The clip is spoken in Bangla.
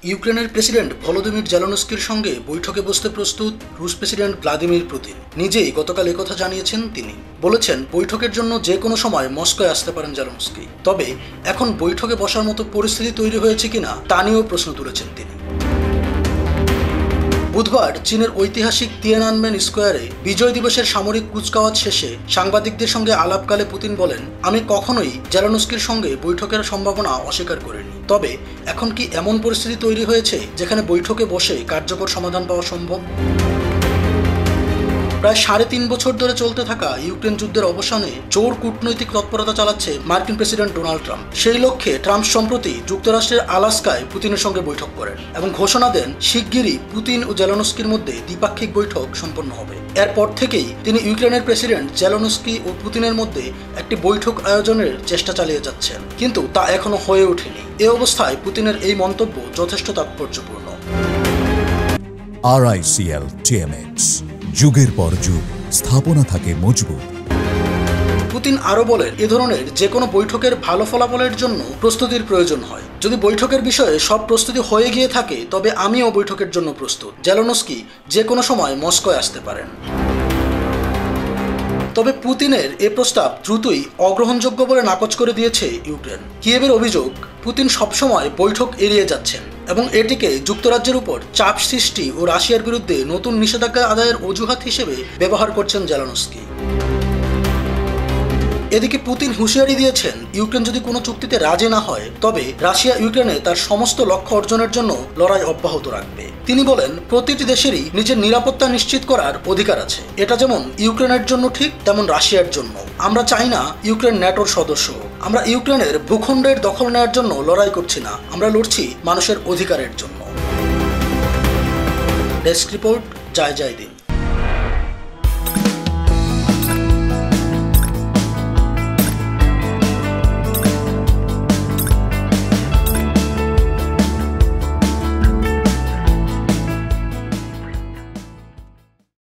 ইউক্রেনের প্রেসিডেন্ট ভলোদিমির জেলেনস্কির সঙ্গে বৈঠকে বসতে প্রস্তুত রুশ প্রেসিডেন্ট ভ্লাদিমির পুতিন। নিজেই গতকাল একথা জানিয়েছেন তিনি। বলেছেন বৈঠকের জন্য যে কোনো সময় মস্কোয় আসতে পারেন জেলেনস্কি। তবে এখন বৈঠকে বসার মতো পরিস্থিতি তৈরি হয়েছে কিনা তা নিয়েও প্রশ্ন তুলেছেন তিনি। বুধবার চীনের ঐতিহাসিক তিয়ানানমেন স্কোয়ারে বিজয় দিবসের সামরিক কুচকাওয়াজ শেষে সাংবাদিকদের সঙ্গে আলাপকালে পুতিন বলেন, আমি কখনোই জেলেনস্কির সঙ্গে বৈঠকের সম্ভাবনা অস্বীকার করিনি। তবে এখন কি এমন পরিস্থিতি তৈরি হয়েছে যেখানে বৈঠকে বসে কার্যকর সমাধান পাওয়া সম্ভব? প্রায় 3.5 বছর ধরে চলতে থাকা ইউক্রেন যুদ্ধের অবসানে জোর কূটনৈতিক তৎপরতা চালাচ্ছে মার্কিন প্রেসিডেন্ট ডোনাল্ড ট্রাম্প। সেই লক্ষ্যে ট্রাম্প সম্প্রতি যুক্তরাষ্ট্রের আলাস্কায় পুতিনের সঙ্গে বৈঠক করেন এবং ঘোষণা দেন শিগগিরই পুতিন ও জেলেনস্কির মধ্যে দ্বিপাক্ষিক বৈঠক সম্পন্ন হবে। এরপর থেকেই তিনি ইউক্রেনের প্রেসিডেন্ট জেলেনস্কি ও পুতিনের মধ্যে একটি বৈঠক আয়োজনের চেষ্টা চালিয়ে যাচ্ছেন, কিন্তু তা এখনো হয়ে ওঠেনি। এ অবস্থায় পুতিনের এই মন্তব্য যথেষ্ট তাৎপর্যপূর্ণ। RICL TMX, যুগের পর যুগ স্থাপনা থাকে মজবুত। পুতিন আরও বলেন, এ ধরনের যে কোনো বৈঠকের ভালো ফলাফলের জন্য প্রস্তুতির প্রয়োজন হয়। যদি বৈঠকের বিষয়ে সব প্রস্তুতি হয়ে গিয়ে থাকে তবে আমিও বৈঠকের জন্য প্রস্তুত। জেলেনস্কি যে কোনো সময় মস্কোয় আসতে পারেন। তবে পুতিনের এ প্রস্তাব দ্রুতই অগ্রহণযোগ্য বলে নাকচ করে দিয়েছে ইউক্রেন। কিয়েভের অভিযোগ, পুতিন সবসময় বৈঠক এড়িয়ে যাচ্ছেন এবং এটিকে যুক্তরাজ্যের উপর চাপ সৃষ্টি ও রাশিয়ার বিরুদ্ধে নতুন নিষেধাজ্ঞা আদায়ের অজুহাত হিসেবে ব্যবহার করছেন জেলেনস্কি। এদিকে পুতিন হুঁশিয়ারি দিয়েছেন, ইউক্রেন যদি কোনো চুক্তিতে রাজি না হয় তবে রাশিয়া ইউক্রেনে তার সমস্ত লক্ষ্য অর্জনের জন্য লড়াই অব্যাহত রাখবে। তিনি বলেন, প্রতিটি দেশেরই নিজের নিরাপত্তা নিশ্চিত করার অধিকার আছে। এটা যেমন ইউক্রেনের জন্য ঠিক তেমন রাশিয়ার জন্য। আমরা চাই না ইউক্রেন ন্যাটোর সদস্য। আমরা ইউক্রেনের ভূখণ্ডের দখল নেওয়ার জন্য লড়াই করছি না, আমরা লড়ছি মানুষের অধিকারের জন্য। ডেস্ক রিপোর্ট, জয় জয় দিন।